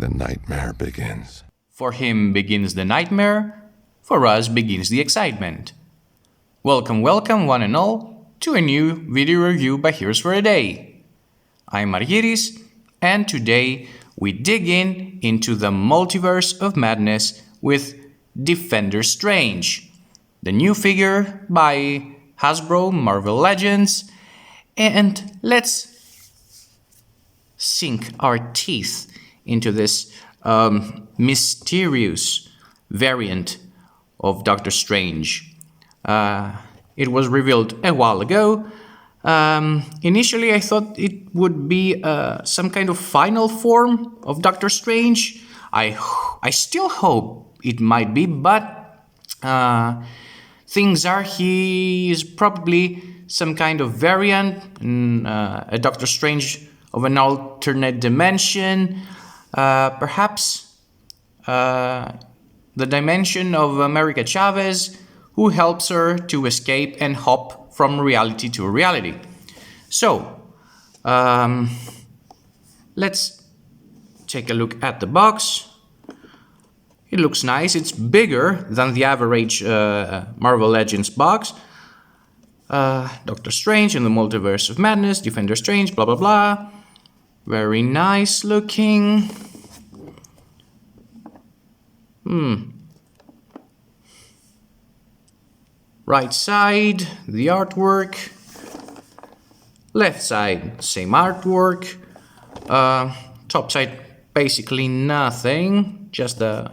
the nightmare begins. For him begins the nightmare, for us begins the excitement. Welcome, welcome one and all to a new video review by Heroes for a Day. I'm Margiris, and today we dig into the multiverse of madness with Defender Strange, the new figure by Hasbro Marvel Legends, and let's sink our teeth into this mysterious variant of Doctor Strange. It was revealed a while ago. Initially, I thought it would be some kind of final form of Doctor Strange. I still hope it might be, but things are he is probably some kind of variant, a Doctor Strange of an alternate dimension, perhaps the dimension of America Chavez, who helps her to escape and hop from reality to reality. So, let's take a look at the box. It looks nice. It's bigger than the average Marvel Legends box. Doctor Strange in the Multiverse of Madness, Defender Strange, blah blah blah. Very nice looking. Right side, the artwork. Left side, same artwork. Top side, basically nothing. Just the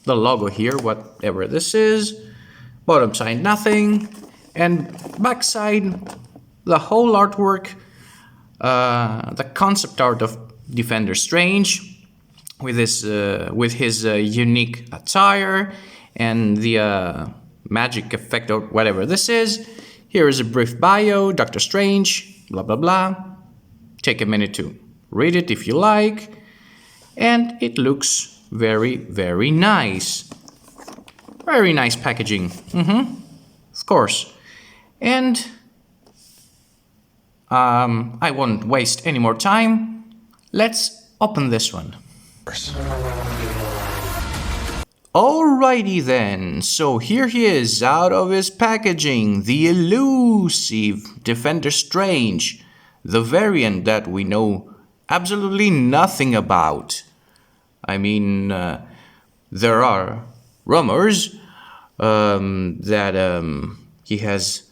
logo here, whatever this is. Bottom side, nothing. And back side, the whole artwork. The concept art of Defender Strange with his unique attire and the magic effect or whatever this is. Here is a brief bio, Doctor Strange, blah blah blah. Take a minute to read it if you like. And it looks very, very nice. Very nice packaging. Of course. And I won't waste any more time. Let's open this one. Alrighty then, so here he is out of his packaging, the elusive Defender Strange, the variant that we know absolutely nothing about. I mean, there are rumors that he has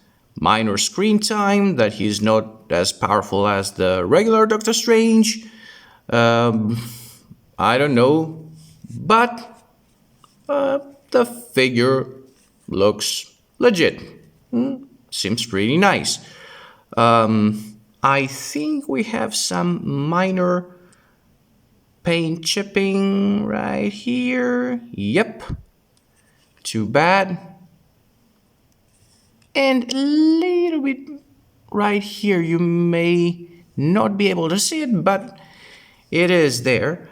minor screen time, that he's not as powerful as the regular Doctor Strange. I don't know, but the figure looks legit. Seems pretty nice. I think we have some minor paint chipping right here. Yep. Too bad. And a little bit right here. You may not be able to see it, but it is there.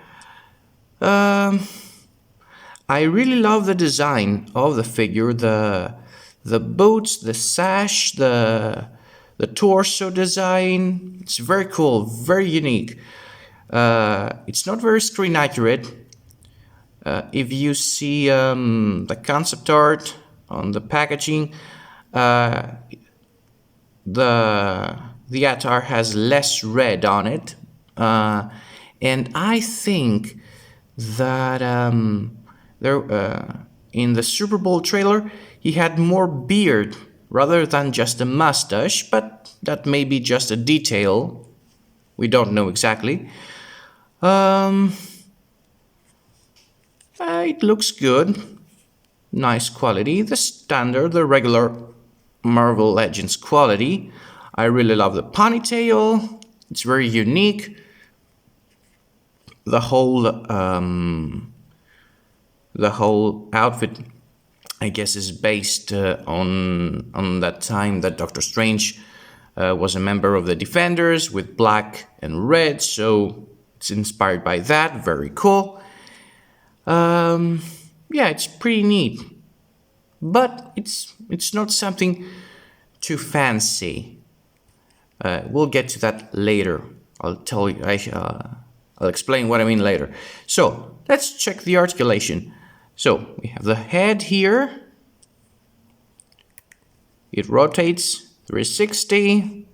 I really love the design of the figure. The boots, the sash, the torso design. It's very cool, very unique. It's not very screen accurate. If you see the concept art on the packaging, the attire has less red on it, and I think that in the Super Bowl trailer he had more beard rather than just a mustache, but that may be just a detail. We don't know exactly. It looks good. Nice quality. The regular Marvel Legends quality. I really love the ponytail. It's very unique. The whole outfit, I guess, is based on that time that Doctor Strange was a member of the Defenders with black and red, so it's inspired by that. Very cool. Yeah, it's pretty neat, but it's not something too fancy. We'll get to that later. I'll tell you. I'll explain what I mean later. So let's check the articulation. So we have the head here. It rotates 360.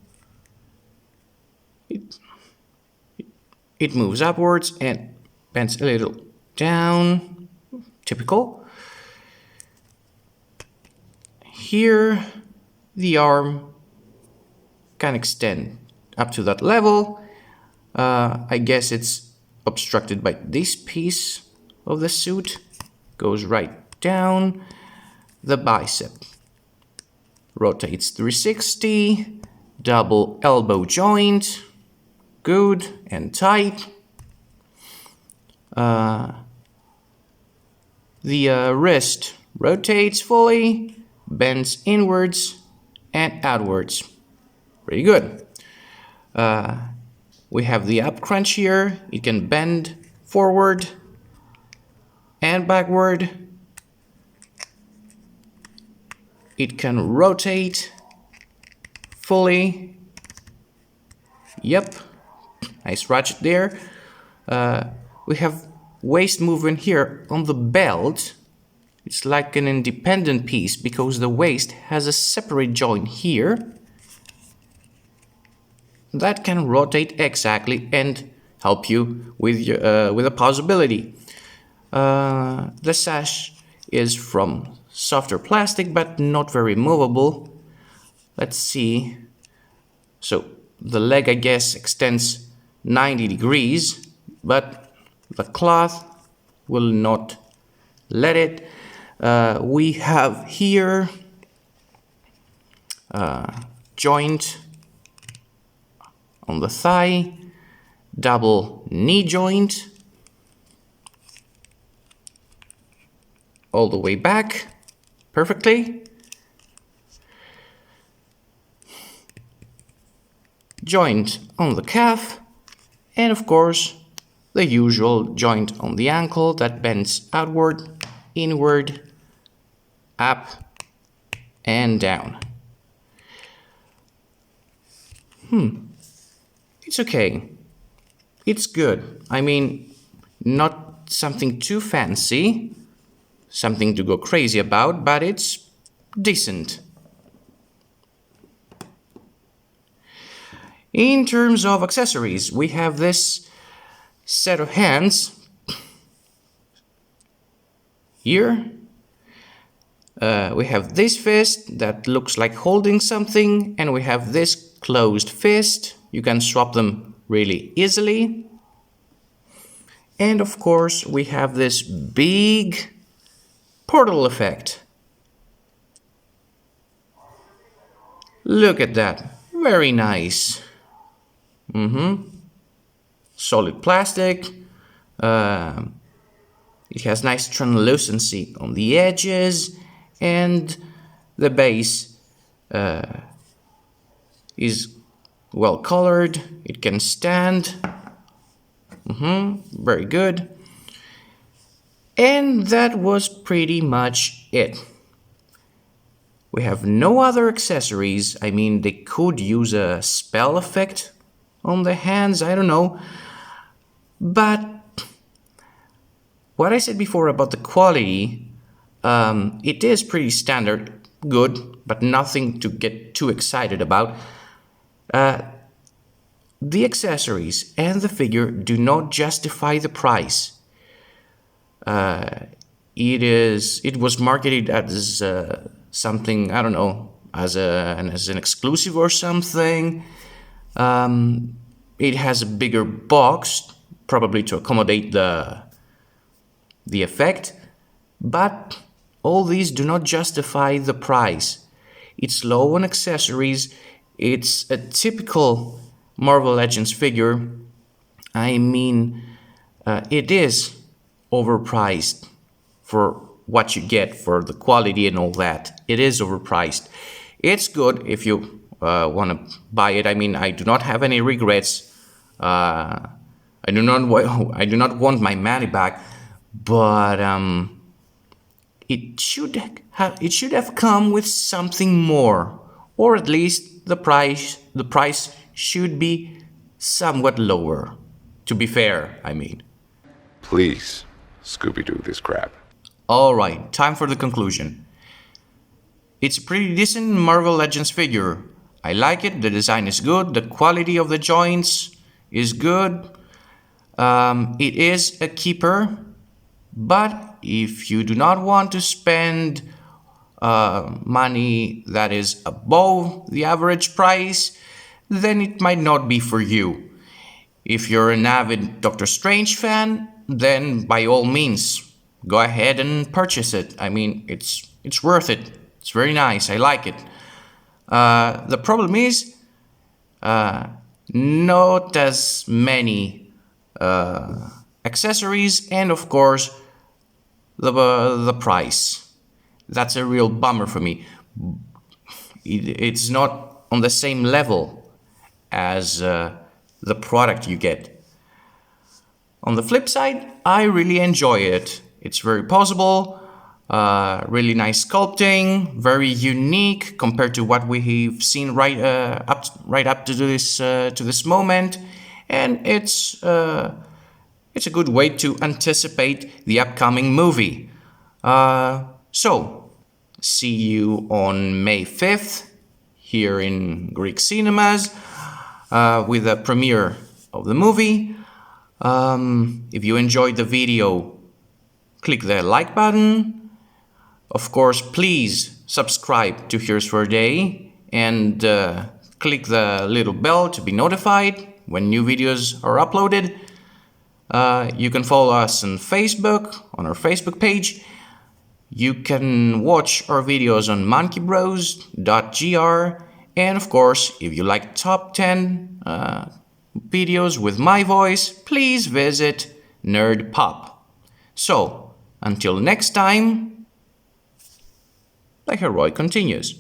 It moves upwards and bends a little down. Typical. Here, the arm can extend up to that level. I guess it's obstructed by this piece of the suit. Goes right down. The bicep rotates 360. Double elbow joint. Good and tight. The wrist rotates fully, bends inwards and outwards. Pretty good. We have the up crunch here. It can bend forward and backward. It can rotate fully. Yep. Nice ratchet there. We have waist movement here on the belt. It's like an independent piece because the waist has a separate joint here that can rotate exactly and help you with a possibility. The sash is from softer plastic but not very movable. Let's see. So the leg, I guess, extends 90 degrees, but the cloth will not let it. We have here joint on the thigh, double knee joint, all the way back perfectly. Joint on the calf, and of course the usual joint on the ankle that bends outward, inward, up and down. It's okay. It's good. I mean, not something too fancy, something to go crazy about, but it's decent. In terms of accessories, we have this set of hands here. We have this fist that looks like holding something, and we have this closed fist. You can swap them really easily. And of course, we have this big portal effect. Look at that. Very nice. Solid plastic. It has nice translucency on the edges, and the base is well colored. It can stand. Very good. And that was pretty much it. We have no other accessories. I mean, they could use a spell effect on the hands, I don't know. But what I said before about the quality, it is pretty standard, good, but nothing to get too excited about. The accessories and the figure do not justify the price. It was marketed as something, I don't know, as an exclusive or something. It has a bigger box, probably to accommodate the effect, but all these do not justify the price. It's low on accessories. It's a typical Marvel Legends figure. I mean, it is overpriced for what you get, for the quality and all that. It is overpriced. It's good if you want to buy it. I mean, I do not have any regrets. I do not want my money back, but it should have come with something more, or at least the price should be somewhat lower To be fair, I mean. Please, Scooby-Doo this crap. Alright, time for the conclusion. It's a pretty decent Marvel Legends figure. I like it, the design is good, the quality of the joints is good. It is a keeper, but if you do not want to spend money that is above the average price, then it might not be for you. If you're an avid Doctor Strange fan, then by all means, go ahead and purchase it. I mean, it's worth it. It's very nice. I like it. The problem is not as many accessories, and of course the price. That's a real bummer for me. It's not on the same level as the product you get. On the flip side, I really enjoy it. It's very posable, really nice sculpting, very unique compared to what we've seen right up to this moment, and it's a good way to anticipate the upcoming movie. So, see you on May 5th here in Greek cinemas with the premiere of the movie. If you enjoyed the video, click the like button. Of course, please subscribe to Here's for a Day and click the little bell to be notified when new videos are uploaded. You can follow us on Facebook, on our Facebook page. You can watch our videos on monkeybros.gr. And of course, if you like top 10 videos with my voice, please visit Nerd Pop. So, until next time, the heroic continues.